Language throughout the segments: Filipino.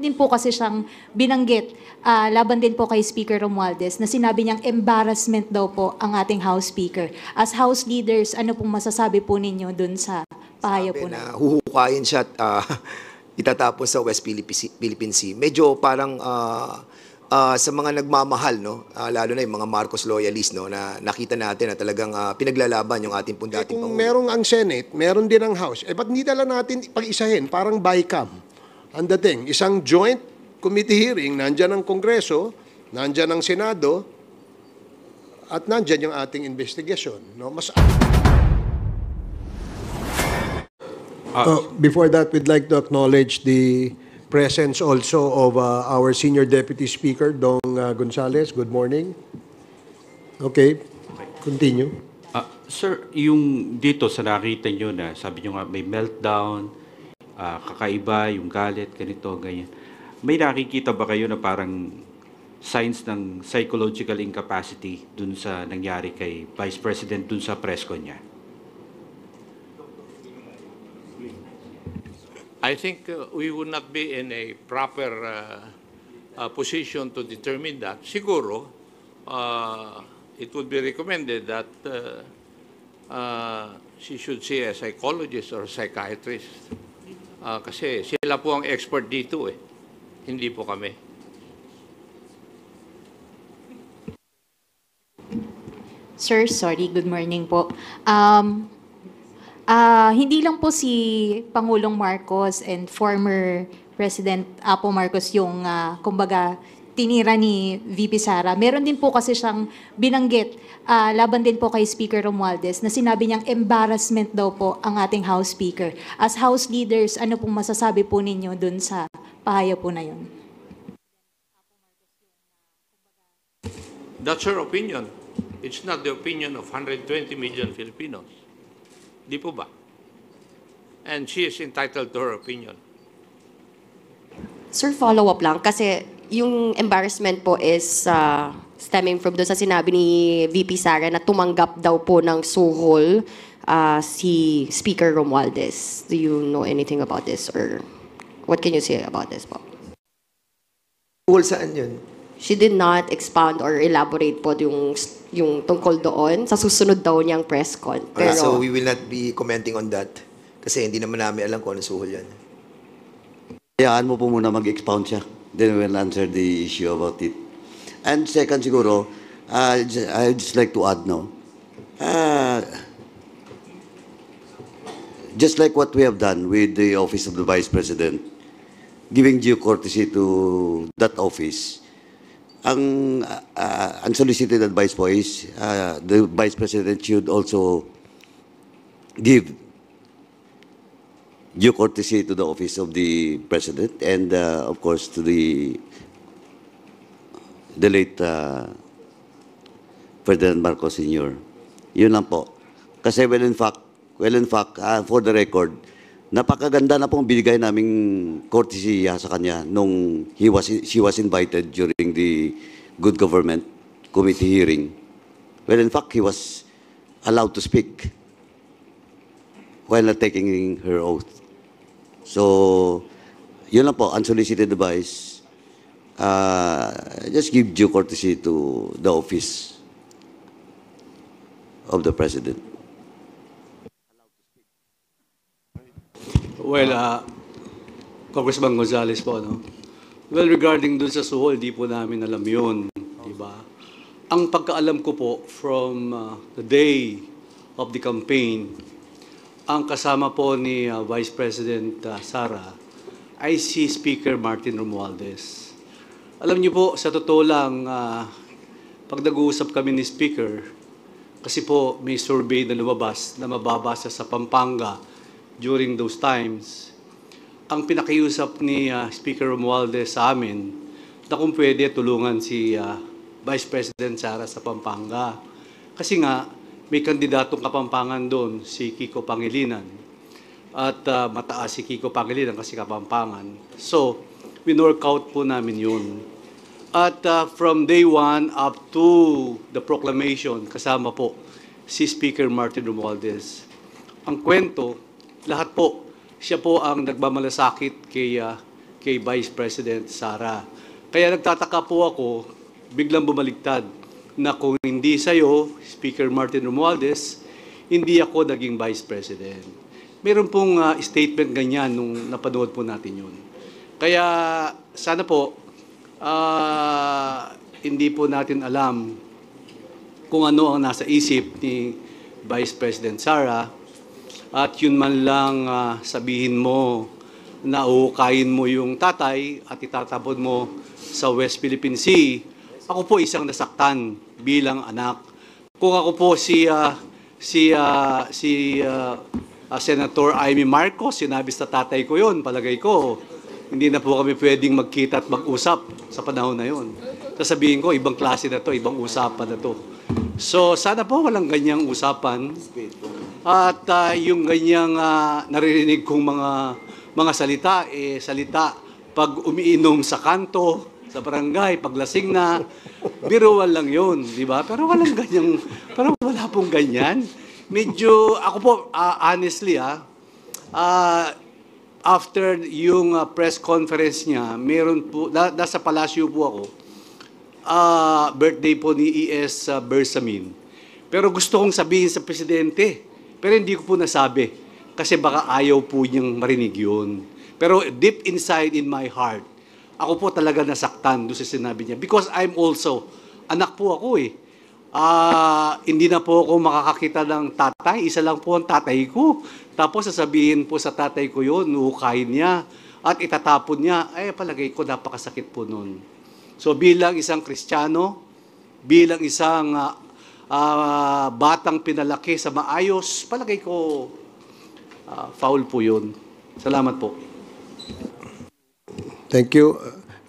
din po kasi siyang binanggit laban din po kay Speaker Romualdez na sinabi niyang embarrassment daw po ang ating House Speaker. As House leaders, ano pong masasabi po ninyo dun sa pahayo po na na? huhukayin siya at itatapon sa West Philippine Sea. Medyo parang sa mga nagmamahal, no? Lalo na yung mga Marcos loyalists, no? Na nakita natin na talagang pinaglalaban yung ating pong dating Kung Pangulo. merong ang Senate, meron din ang House. Ba't hindi tala natin pag-isahin? Parang BICAM. Ang dating, isang joint committee hearing, nandyan ang Kongreso, nandyan ang Senado, at nandyan yung ating investigation. No? Before that, we'd like to acknowledge the presence also of our Senior Deputy Speaker, Dong Gonzales. Good morning. Okay, continue. Sir, yung dito sa nakita nyo na sabi nyo nga may meltdown, kakaiba, yung galit, ganito, ganyan. May nakikita ba kayo na parang signs ng psychological incapacity dun sa nangyari kay Vice President dun sa press con niya? I think we would not be in a proper position to determine that. Siguro, it would be recommended that she should see a psychologist or a psychiatrist. Kasi sila po ang expert dito hindi po kami. Sir, sorry, good morning po. Hindi lang po si Pangulong Marcos and former President Apo Marcos yung kumbaga tinira ni VP Sara. Meron din po kasi siyang binanggit laban din po kay Speaker Romualdez na sinabi niyang embarrassment daw po ang ating House Speaker. As House leaders, ano pong masasabi po ninyo dun sa pahayo po na yun? That's her opinion. It's not the opinion of 120 million Filipinos. Di po ba? And she is entitled to her opinion. Sir, follow-up lang. Kasi yung embarrassment po is stemming from doon sa sinabi ni VP Sara na tumanggap daw po ng suhol si Speaker Romualdez. Do you know anything about this? Or what can you say about this po? Suhol saan yun? She did not expound or elaborate po yung tungkol doon. Sa susunod daw niyang press con. Pero, So we will not be commenting on that. Kasi hindi naman namin alam kung ano suhol yan. Hayaan mo po muna mag-expound siya. Then we'll answer the issue about it. And second siguro, I'd just like to add now, just like what we have done with the Office of the Vice President, giving due courtesy to that office, ang unsolicited advice po is the Vice President should also give due courtesy to the office of the President and of course to the late Ferdinand Marcos Sr. Yun lang po. Kasi well in fact, for the record, napakaganda na pong binigay naming courtesy sa kanya nung she was invited during the Good Government Committee hearing. Well, in fact, he was allowed to speak while not taking her oath. So, yun lang po, unsolicited advice. Just give due courtesy to the office of the President. Well, Congressman Gonzales po, no? Well, regarding dun sa suhol, di po namin alam yun, di ba? Ang pagkaalam ko po from the day of the campaign, ang kasama po ni Vice President Sara ay si Speaker Martin Romualdez. Alam niyo po, sa totoo lang, pag nag-uusap kami ni Speaker, kasi po may survey na lumabas na mababasa sa Pampanga during those times, ang pinakiusap ni Speaker Romualdez sa amin na kung pwede tulungan si Vice President Sara sa Pampanga. Kasi nga, may kandidatong Kapampangan doon, si Kiko Pangilinan. At mataas si Kiko Pangilinan kasi Kapampangan. So, win-work out po namin yun. At from day one up to the proclamation, kasama po si Speaker Martin Romualdez. Ang kwento, lahat po, siya po ang nagmamalasakit kay kay Vice President Sara. Kaya nagtataka po ako, biglang bumaligtad, na kung hindi sa'yo, Speaker Martin Romualdez, hindi ako naging Vice President. Meron pong statement ganyan nung napanood po natin yun. Kaya sana po, hindi po natin alam kung ano ang nasa isip ni Vice President Sara at yun man lang sabihin mo na uhukayin mo yung tatay at itatapon mo sa West Philippine Sea. Ako po isang nasaktan bilang anak. Kung ako po si Senator Amy Marcos, sinabi sa tatay ko yon, palagay ko, hindi na po kami pwedeng magkita at mag-usap sa panahon na yon. Sasabihin ko, ibang klase na to, ibang usapan na to. So, sana po walang ganyang usapan. At yung ganyang naririnig kong mga salita, salita pag umiinom sa kanto, sa barangay, paglasing na, biruan lang yun, di ba? Pero walang ganyang, pero wala pong ganyan. Medyo, ako po, honestly, after yung press conference niya, meron po, nasa palasyo po ako, birthday po ni E.S. Bersamin. Pero gusto kong sabihin sa presidente, pero hindi ko po nasabi, kasi baka ayaw po niyang marinig yun. Pero deep inside in my heart, ako po talaga nasaktan doon sa sinabi niya. Because I'm also, anak po ako eh. Hindi na po ako makakakita ng tatay. Isa lang po ang tatay ko. Tapos sasabihin po sa tatay ko yun, nuhukayin niya at itatapon niya. Ay, palagay ko napakasakit po nun. So bilang isang Kristiyano, bilang isang batang pinalaki sa maayos, palagay ko foul po yun. Salamat po. Thank you.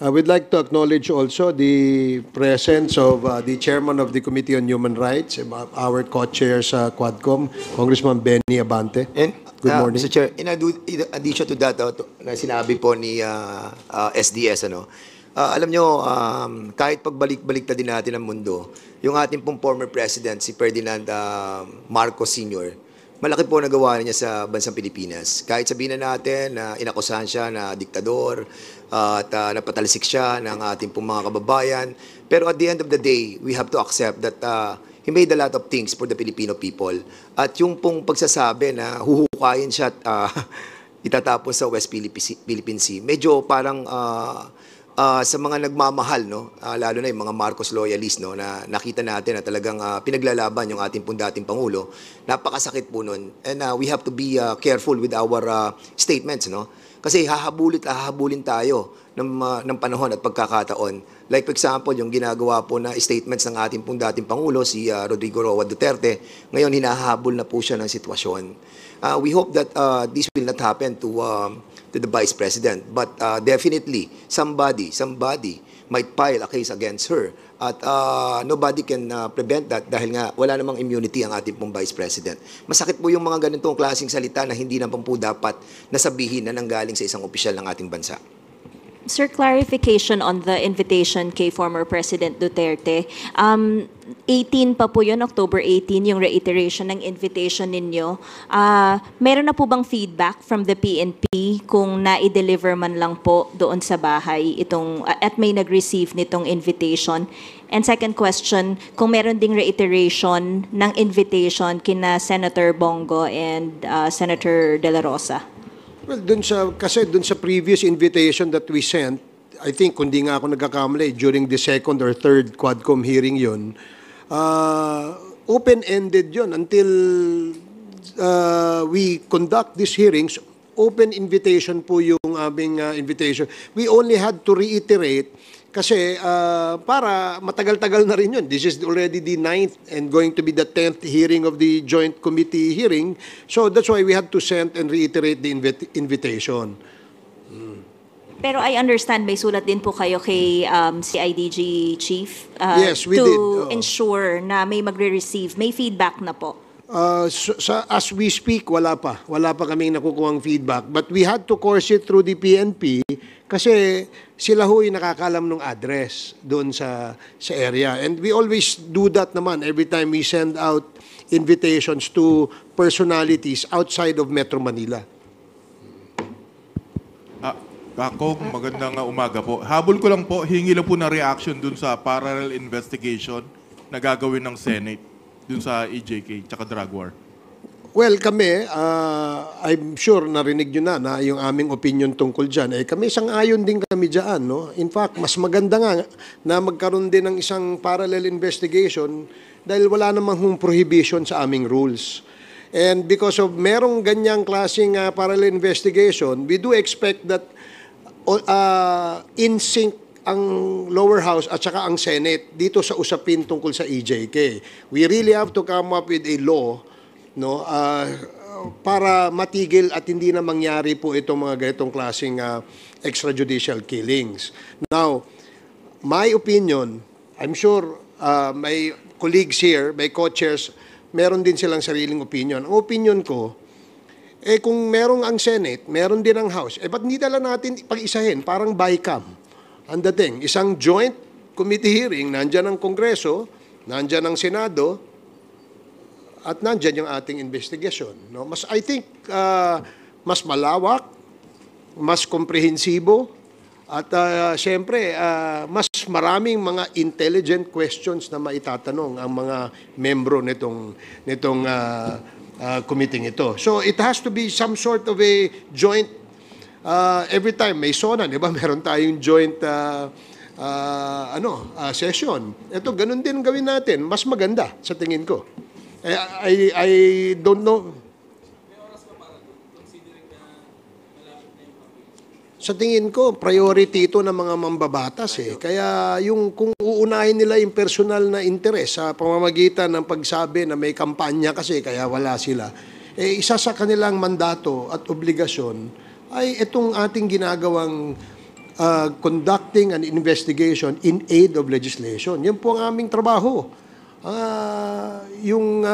I would like to acknowledge also the presence of the chairman of the Committee on Human Rights, our co-chair sa Quadcom, Congressman Benny Abante. And, good morning. Mr. Chair, in addition to that, na sinabi po ni SDS, alam nyo, kahit pagbalik-balik na din natin ang mundo, yung ating pong former president, si Ferdinand Marcos Sr., malaki po nagawa niya sa bansang Pilipinas. Kahit sabihin na natin na inakusahan siya na diktador at napatalisik siya ng ating pong mga kababayan. Pero at the end of the day, we have to accept that he made a lot of things for the Filipino people. At yung pong pagsasabi na huhukayin siya at itatapos sa West Philippine Sea, medyo parang sa mga nagmamahal, lalo na yung mga Marcos loyalists, na nakita natin na talagang pinaglalaban yung ating pong dating Pangulo, napakasakit po nun. And we have to be careful with our statements, kasi hahabulin tayo ng panahon at pagkakataon. Like for example, yung ginagawa po na statements ng ating pong dating Pangulo, si Rodrigo Roa Duterte, ngayon hinahabol na po siya ng sitwasyon. We hope that this will not happen to the Vice President. But definitely, somebody might file a case against her. At nobody can prevent that dahil nga wala namang immunity ang ating pong Vice President. Masakit po yung mga ganitong klaseng salita na hindi naman po dapat nasabihin na nanggaling sa isang opisyal ng ating bansa. Sir, clarification on the invitation kay former President Duterte. 18 pa po yun, October 18, yung reiteration ng invitation ninyo. Meron na po bang feedback from the PNP kung na-deliver man lang po doon sa bahay itong, at may nag-receive nitong invitation? And second question, kung meron ding reiteration ng invitation kina Senator Bongo and Senator De La Rosa? Well, kasi dun sa previous invitation that we sent, I think, kundi nga ako nagkakamali, during the second or third Quadcom hearing yun, open-ended yun until we conduct these hearings. Open invitation po yung aming invitation. We only had to reiterate kasi para matagal-tagal na rin yun. This is already the 9th and going to be the 10th hearing of the joint committee hearing. So that's why we had to send and reiterate the invitation. Pero I understand may sulat din po kayo kay CIDG Chief Yes, we to did. ensure na may magre-receive, may feedback na po. As we speak, wala pa kaming nakukuhang feedback. But we had to course it through the PNP kasi sila ho'y nakakalam ng address doon sa area. And we always do that naman every time we send out invitations to personalities outside of Metro Manila. Ako, magandang umaga po. Habol ko lang po, hingi lang po na reaction dun sa parallel investigation na gagawin ng Senate dun sa EJK tsaka drug war. Well, kami, I'm sure narinig nyo na yung aming opinion tungkol dyan. Kami sang-ayon din kami dyan. No? In fact, mas maganda nga na magkaroon din ng isang parallel investigation dahil wala namang prohibition sa aming rules. And because of merong ganyang klaseng parallel investigation, we do expect that in sync ang lower house at saka ang Senate dito sa usapin tungkol sa EJK. We really have to come up with a law, no, para matigil at hindi na mangyari po itong mga ganitong klaseng extrajudicial killings. Now, my opinion, I'm sure may colleagues here, may co-chairs, meron din silang sariling opinion. Ang opinion ko, kung merong ang Senate, meron din ang House, ba't hindi tala natin pag-isahin, parang BICAM. Ang dating, isang joint committee hearing, nandyan ang Kongreso, nandyan ang Senado, at nandyan yung ating investigation. No? I think, mas malawak, mas komprehensibo, at siyempre, mas maraming mga intelligent questions na maitatanong ang mga membro nitong committee ito. So it has to be some sort of a joint, every time may SONA, di ba? Meron tayong joint session. Ito, ganun din gawin natin. Mas maganda sa tingin ko. I don't know. Sa tingin ko, priority ito ng mga mambabatas Kaya kung uunahin nila yung personal na interes sa pamamagitan ng pagsabi na may kampanya kasi kaya wala sila, isa sa kanilang mandato at obligasyon ay itong ating ginagawang conducting an investigation in aid of legislation. Yan po ang aming trabaho. Yung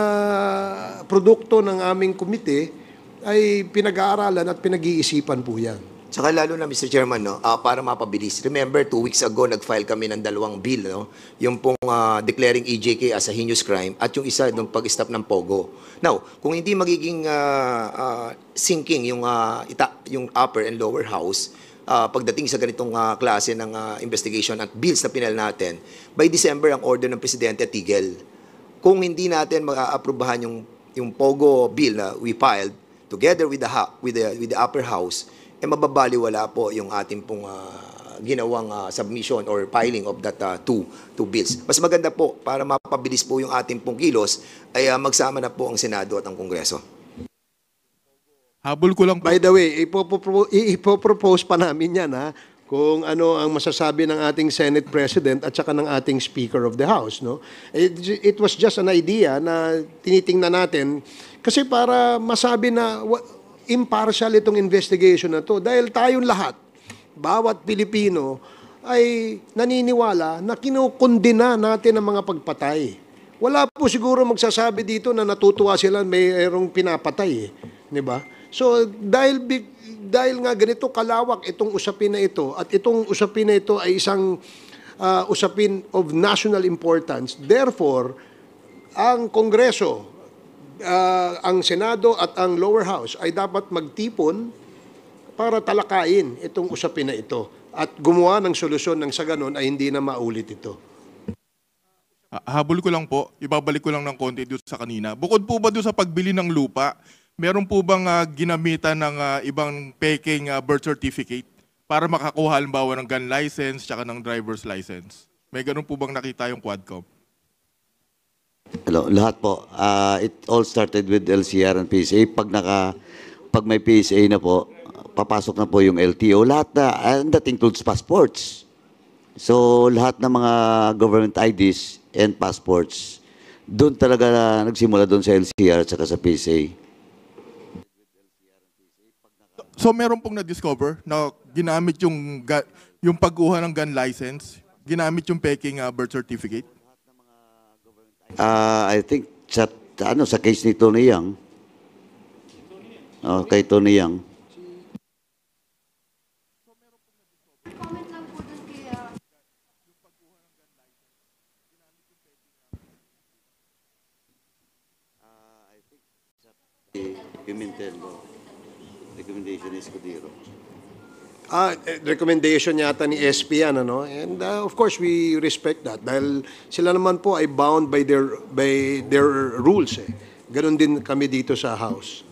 produkto ng aming komite ay pinag-aaralan at pinag-iisipan po yan. Saka lalo na, Mr. Chairman, no, para mapabilis. Remember, 2 weeks ago, nag-file kami ng 2 bill. No? Yung pong declaring EJK as a heinous crime at yung isa ng pag-stop ng POGO. Now, kung hindi magiging sinking yung upper and lower house, pagdating sa ganitong klase ng investigation at bills na pinal natin, by December, ang order ng Presidente tigil. Kung hindi natin mag-aaprubahan yung POGO bill na we filed, together with the upper house, mababaliwala po yung ating pong ginawang submission or filing of that two bills. Mas maganda po, para mapabilis po yung ating pong kilos, ay magsama na po ang Senado at ang Kongreso. Habol ko lang po. By the way, ipopropose pa namin yan kung ano ang masasabi ng ating Senate President at saka ng ating Speaker of the House. No? It was just an idea na tinitingnan natin kasi para masabi na impartial itong investigation na to dahil tayong lahat, bawat Pilipino ay naniniwala na kinukundina natin ang mga pagpatay. Wala po siguro magsasabi dito na natutuwa sila mayroong pinapatay, di ba? So dahil nga ganito kalawak itong usapin na ito at itong usapin na ito ay isang usapin of national importance, therefore ang Kongreso, ang Senado at ang lower house ay dapat magtipon para talakayin itong usapin na ito at gumawa ng solusyon nang sa ganun ay hindi na maulit ito. Habol ko lang po, ibabalik ko lang ng konti doon sa kanina. Bukod po ba doon sa pagbili ng lupa, meron po bang ginamitan ng ibang peking birth certificate para makakuha halimbawa ng gun license tsaka ng driver's license? May ganun po bang nakita yung Quadcom? Hello, lahat po. It all started with LCR and PSA. Pag may PSA na po, papasok na po yung LTO. Lahat na, and that includes passports. So, lahat ng mga government IDs and passports, doon talaga nagsimula doon sa LCR at saka sa PSA. So, meron pong na-discover na ginamit yung pagkuha ng gun license, ginamit yung peking birth certificate? I think sa case ni Tony Yang. Kay Tony Yang. I think sa Pimentel, recommendation is Escudero. Recommendation yata ni SP yan, ano? And of course, we respect that dahil sila naman po ay bound by their rules. Ganon din kami dito sa House.